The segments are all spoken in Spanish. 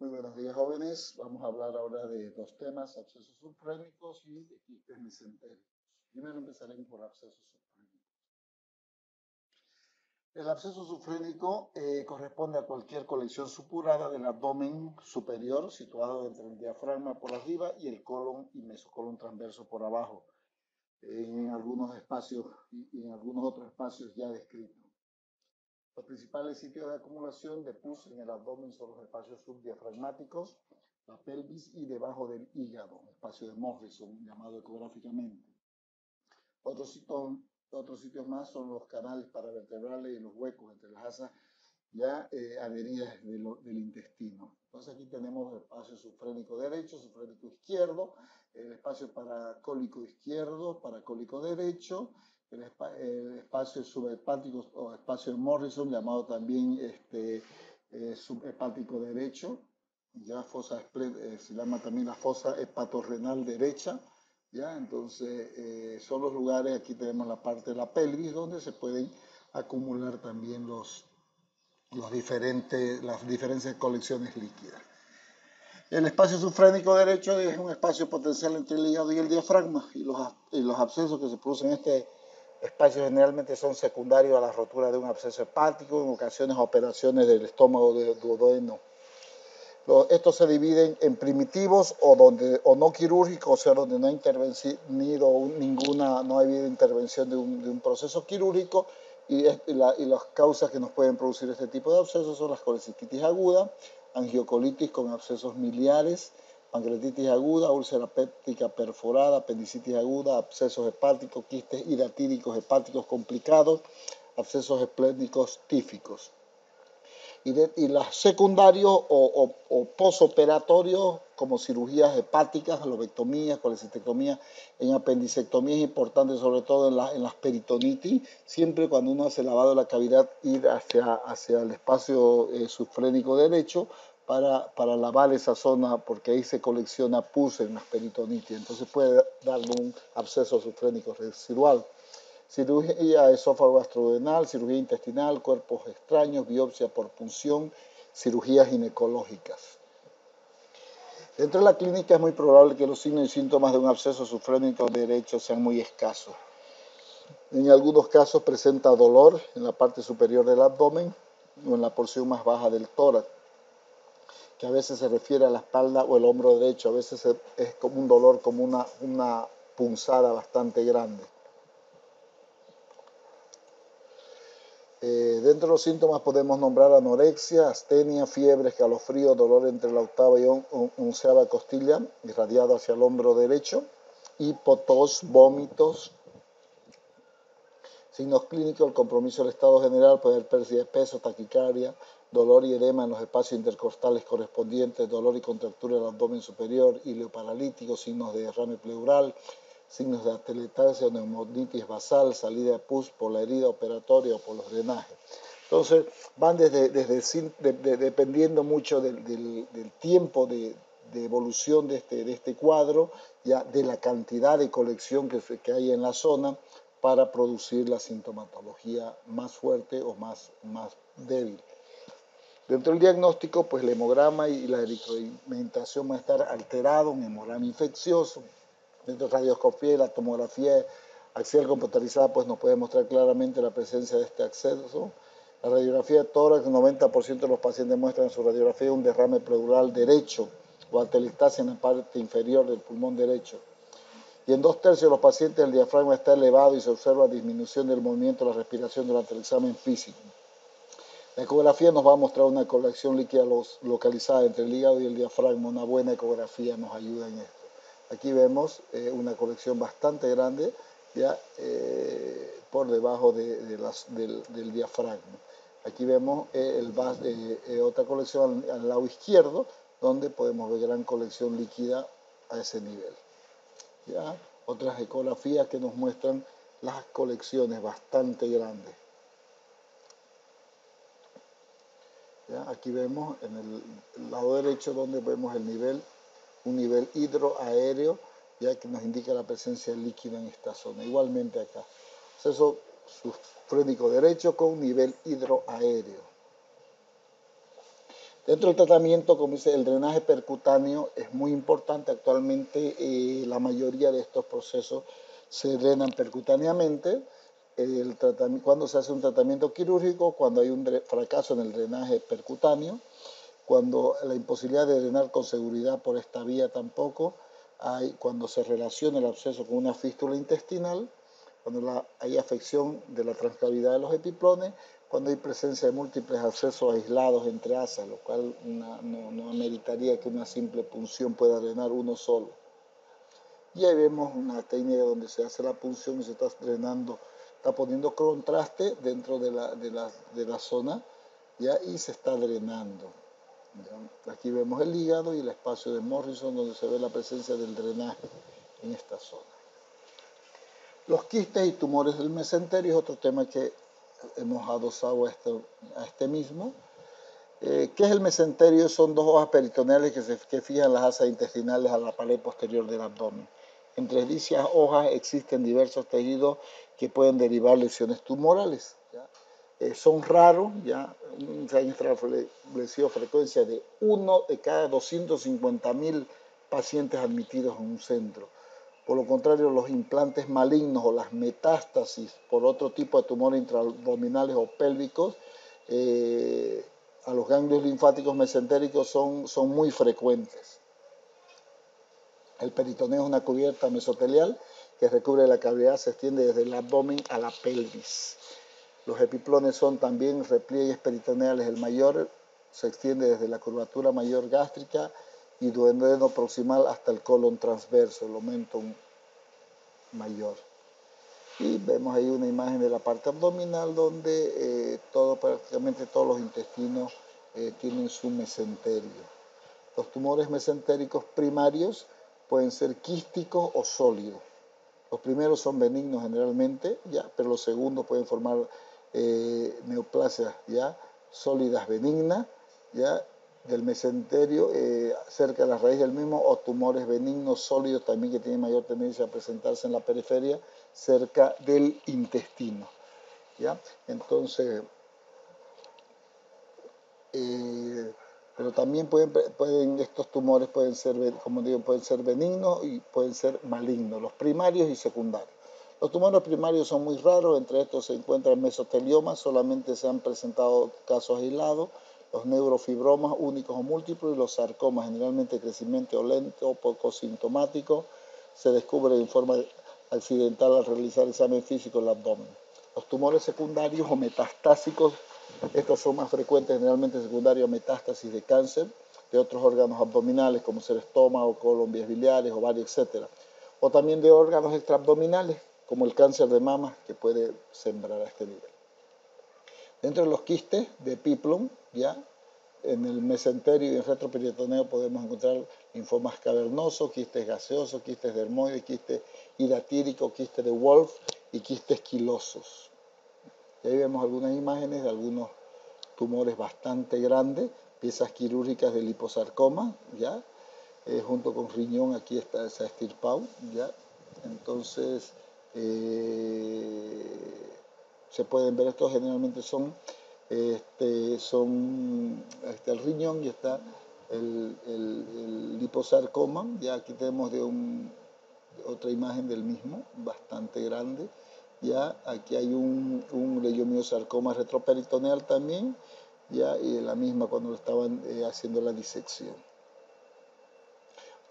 Muy buenos días, jóvenes. Vamos a hablar ahora de dos temas, abscesos subclínicos y de quistes mesentéricos. Primero empezaremos por abscesos subclínicos. El absceso subclínico corresponde a cualquier colección supurada del abdomen superior situado entre el diafragma por arriba y el colon y mesocolon transverso por abajo, en algunos espacios y en algunos otros espacios ya descritos. Los principales sitios de acumulación de pus en el abdomen son los espacios subdiafragmáticos, la pelvis y debajo del hígado, espacio de Morrison, llamado ecográficamente. Otros sitios más son los canales paravertebrales y los huecos entre las asas ya adheridas del intestino. Entonces aquí tenemos el espacio subfrénico derecho, subfrénico izquierdo, el espacio paracólico izquierdo, paracólico derecho, el espacio subhepático o espacio de Morrison, llamado también subhepático derecho, ya se llama también la fosa hepatorrenal derecha, ya. Entonces son los lugares, aquí tenemos la parte de la pelvis donde se pueden acumular también las diferentes colecciones líquidas. El espacio subfrénico derecho es un espacio potencial entre el hígado y el diafragma, y los abscesos que se producen en este espacio generalmente son secundarios a la rotura de un absceso hepático, en ocasiones a operaciones del estómago de duodeno. Estos se dividen en primitivos o no quirúrgicos, o sea, donde no ha intervenido no ha habido intervención de un proceso quirúrgico, y las causas que nos pueden producir este tipo de abscesos son las colecistitis aguda, angiocolitis con abscesos miliares, pancreatitis aguda, úlcera péptica perforada, apendicitis aguda, abscesos hepáticos, quistes hidatíricos hepáticos complicados, abscesos esplénicos tíficos. Y los secundarios o posoperatorios, como cirugías hepáticas, lobectomías, colecistectomías, en apendicectomías importantes, sobre todo en las peritonitis, siempre cuando uno hace lavado de la cavidad, ir hacia el espacio subfrénico derecho para lavar esa zona, porque ahí se colecciona pus en las peritonitis, entonces puede darle un absceso subfrénico residual. Cirugía esófago gastrodenal, cirugía intestinal, cuerpos extraños, biopsia por punción, cirugías ginecológicas. Dentro de la clínica es muy probable que los signos y síntomas de un absceso subfrénico derecho sean muy escasos. En algunos casos presenta dolor en la parte superior del abdomen o en la porción más baja del tórax, que a veces se refiere a la espalda o el hombro derecho, a veces es como un dolor, como una punzada bastante grande. Dentro de los síntomas podemos nombrar anorexia, astenia, fiebre, escalofrío, dolor entre la octava y onceava costilla, irradiado hacia el hombro derecho, hipotos, vómitos. Signos clínicos: el compromiso del estado general, puede haber pérdida de peso, taquicardia, dolor y edema en los espacios intercostales correspondientes, dolor y contractura del abdomen superior, ileoparalítico, signos de derrame pleural, signos de atelectasia o neumonitis basal, salida de pus por la herida operatoria o por los drenajes. Entonces, van dependiendo mucho del tiempo de evolución de este cuadro, ya de la cantidad de colección que hay en la zona para producir la sintomatología más fuerte o más débil. Dentro del diagnóstico, pues el hemograma y la eritroimentación van a estar alterados, un hemograma infeccioso. Dentro de la radioscopía y la tomografía axial computarizada, pues nos puede mostrar claramente la presencia de este absceso. La radiografía de tórax, el 90% de los pacientes muestran en su radiografía un derrame pleural derecho o atelectasia en la parte inferior del pulmón derecho. Y en 2/3 de los pacientes el diafragma está elevado y se observa disminución del movimiento de la respiración durante el examen físico. La ecografía nos va a mostrar una colección líquida localizada entre el hígado y el diafragma. Una buena ecografía nos ayuda en esto. Aquí vemos una colección bastante grande ya por debajo del diafragma. Aquí vemos otra colección al lado izquierdo, donde podemos ver gran colección líquida a ese nivel. ¿Ya? Otras ecografías que nos muestran las colecciones bastante grandes. ¿Ya? Aquí vemos en el lado derecho donde vemos un nivel hidroaéreo, ya que nos indica la presencia de líquido en esta zona. Igualmente acá, absceso subfrénico derecho con nivel hidroaéreo. Dentro del tratamiento, como dice, el drenaje percutáneo es muy importante. Actualmente la mayoría de estos procesos se drenan percutáneamente. Cuando se hace un tratamiento quirúrgico, cuando hay un fracaso en el drenaje percutáneo, cuando la imposibilidad de drenar con seguridad por esta vía tampoco, cuando se relaciona el absceso con una fístula intestinal, cuando hay afección de la transcavidad de los epiplones, cuando hay presencia de múltiples abscesos aislados entre asas, lo cual no ameritaría que una simple punción pueda drenar uno solo. Y ahí vemos una técnica donde se hace la punción y se está drenando, está poniendo contraste dentro de la zona, ¿ya? Y se está drenando. ¿Ya? Aquí vemos el hígado y el espacio de Morrison donde se ve la presencia del drenaje en esta zona. Los quistes y tumores del mesenterio es otro tema que hemos adosado a este mismo. ¿Qué es el mesenterio? Son dos hojas peritoneales que fijan las asas intestinales a la pared posterior del abdomen. Entre dichas hojas existen diversos tejidos que pueden derivar lesiones tumorales. ¿Ya? Son raros, ya se han establecido frecuencia de 1 de cada 250.000 pacientes admitidos en un centro. Por lo contrario, los implantes malignos o las metástasis por otro tipo de tumores intraabdominales o pélvicos a los ganglios linfáticos mesentéricos son muy frecuentes. El peritoneo es una cubierta mesotelial que recubre la cavidad, se extiende desde el abdomen a la pelvis. Los epiplones son también repliegues peritoneales. El mayor se extiende desde la curvatura mayor gástrica y duodeno proximal hasta el colon transverso, el omentum mayor. Y vemos ahí una imagen de la parte abdominal donde prácticamente todos los intestinos tienen su mesenterio. Los tumores mesentéricos primarios pueden ser quísticos o sólidos. Los primeros son benignos generalmente, ya, pero los segundos pueden formar neoplasias ya, sólidas benignas, ya, del mesenterio cerca de la raíz del mismo, o tumores benignos sólidos también que tienen mayor tendencia a presentarse en la periferia cerca del intestino. ¿Ya? Entonces, pero también estos tumores pueden ser, como digo, pueden ser benignos y pueden ser malignos, los primarios y secundarios. Los tumores primarios son muy raros, entre estos se encuentran mesoteliomas, solamente se han presentado casos aislados, los neurofibromas únicos o múltiples y los sarcomas, generalmente de crecimiento lento, poco sintomático, se descubre en forma accidental al realizar examen físico del abdomen. Los tumores secundarios o metastásicos, estos son más frecuentes, generalmente secundarios a metástasis de cáncer de otros órganos abdominales, como ser estómago, colon, vías biliares, ovarios, etc. O también de órganos extraabdominales, como el cáncer de mama, que puede sembrar a este nivel. Dentro de los quistes de Piplon, ya en el mesenterio y el retroperitoneo podemos encontrar linfomas cavernosos, quistes gaseosos, quistes dermoides, quistes hidatíricos, quistes de Wolf y quistes quilosos. Y ahí vemos algunas imágenes de algunos tumores bastante grandes, piezas quirúrgicas de liposarcoma, ¿ya? Junto con riñón, aquí está esa estirpado, ¿ya? Entonces, se pueden ver, estos generalmente son el riñón y está el liposarcoma, ya aquí tenemos otra imagen del mismo, bastante grande, ya aquí hay un leiomiosarcoma retroperitoneal también, ya, y la misma cuando estaban haciendo la disección.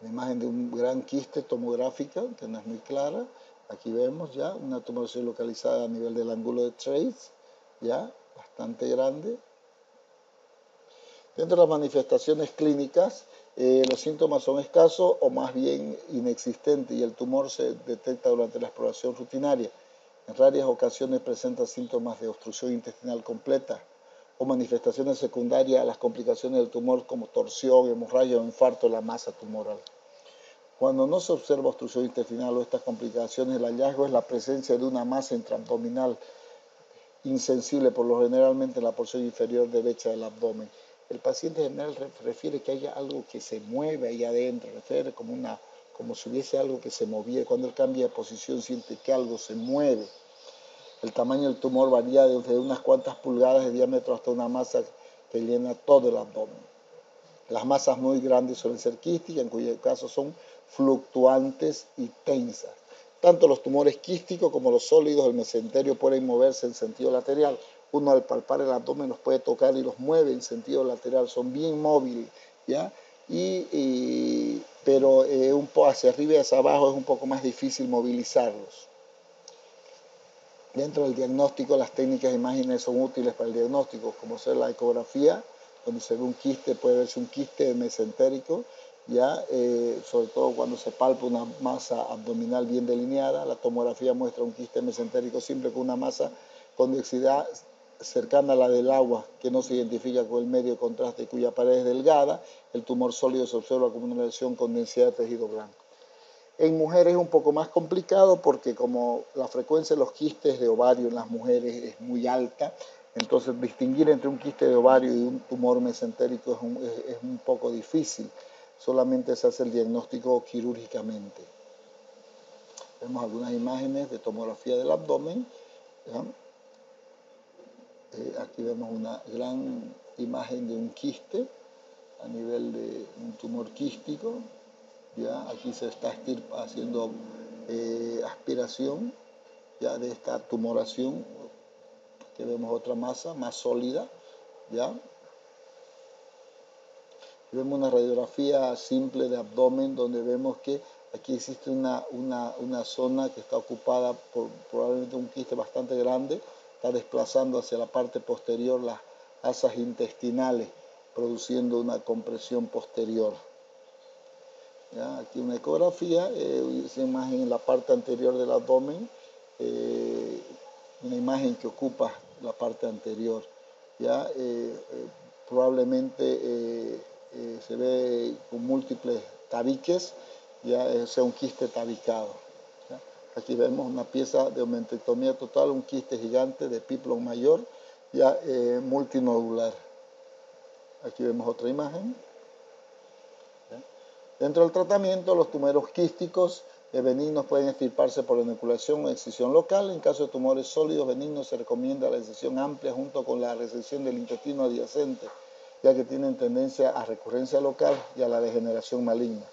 Una imagen de un gran quiste tomográfica, que no es muy clara. Aquí vemos ya una tumoración localizada a nivel del ángulo de Trace, ya, bastante grande. Dentro de las manifestaciones clínicas, los síntomas son escasos o más bien inexistentes y el tumor se detecta durante la exploración rutinaria. En raras ocasiones presenta síntomas de obstrucción intestinal completa o manifestaciones secundarias a las complicaciones del tumor como torsión, hemorragia o infarto de la masa tumoral. Cuando no se observa obstrucción intestinal o estas complicaciones, el hallazgo es la presencia de una masa intraabdominal insensible, por lo generalmente en la porción inferior derecha del abdomen. El paciente general refiere que haya algo que se mueve ahí adentro, refiere como si hubiese algo que se moviera. Cuando él cambia de posición siente que algo se mueve. El tamaño del tumor varía desde unas cuantas pulgadas de diámetro hasta una masa que llena todo el abdomen. Las masas muy grandes suelen ser quísticas, en cuyo caso son fluctuantes y tensas. Tanto los tumores quísticos como los sólidos del mesenterio pueden moverse en sentido lateral. Uno al palpar el abdomen los puede tocar y los mueve en sentido lateral, son bien móviles, ¿ya? Pero un poco hacia arriba y hacia abajo es un poco más difícil movilizarlos. Dentro del diagnóstico, las técnicas de imágenes son útiles para el diagnóstico, como ser la ecografía, donde se ve un quiste, puede verse un quiste mesentérico, ya, sobre todo cuando se palpa una masa abdominal bien delineada. La tomografía muestra un quiste mesentérico simple con una masa con densidad cercana a la del agua, que no se identifica con el medio de contraste y cuya pared es delgada. El tumor sólido se observa como una lesión con densidad de tejido blanco. En mujeres es un poco más complicado porque como la frecuencia de los quistes de ovario en las mujeres es muy alta, entonces distinguir entre un quiste de ovario y un tumor mesentérico es un poco difícil. Solamente se hace el diagnóstico quirúrgicamente. Vemos algunas imágenes de tomografía del abdomen. Aquí vemos una gran imagen de un quiste a nivel de un tumor quístico. ¿Ya? Aquí se está haciendo aspiración, ¿ya? De esta tumoración. Aquí vemos otra masa más sólida, ¿ya? Vemos una radiografía simple de abdomen donde vemos que aquí existe una zona que está ocupada por probablemente un quiste bastante grande, está desplazando hacia la parte posterior las asas intestinales, produciendo una compresión posterior. ¿Ya? Aquí una ecografía, esa imagen en la parte anterior del abdomen, una imagen que ocupa la parte anterior. ¿Ya? Probablemente se ve con múltiples tabiques, ya sea un quiste tabicado. ¿Ya? Aquí vemos una pieza de omentectomía total, un quiste gigante de Piplon mayor, ya multinodular. Aquí vemos otra imagen. Dentro del tratamiento, los tumores quísticos benignos pueden extirparse por inoculación o excisión local. En caso de tumores sólidos benignos se recomienda la excisión amplia junto con la resección del intestino adyacente, ya que tienen tendencia a recurrencia local y a la degeneración maligna.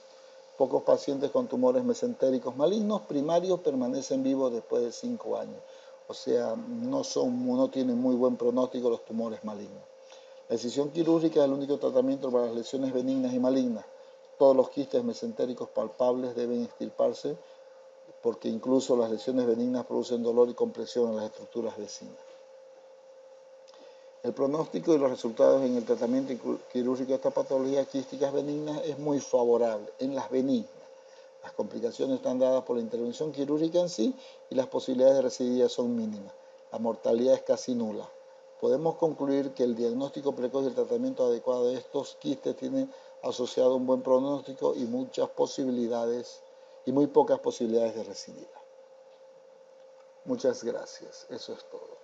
Pocos pacientes con tumores mesentéricos malignos primarios permanecen vivos después de 5 años. O sea, no tienen muy buen pronóstico los tumores malignos. La excisión quirúrgica es el único tratamiento para las lesiones benignas y malignas. Todos los quistes mesentéricos palpables deben extirparse porque incluso las lesiones benignas producen dolor y compresión en las estructuras vecinas. El pronóstico y los resultados en el tratamiento quirúrgico de estas patologías quísticas benignas es muy favorable en las benignas. Las complicaciones están dadas por la intervención quirúrgica en sí y las posibilidades de recidiva son mínimas. La mortalidad es casi nula. Podemos concluir que el diagnóstico precoz y el tratamiento adecuado de estos quistes tiene asociado un buen pronóstico y muy pocas posibilidades de recidiva. Muchas gracias. Eso es todo.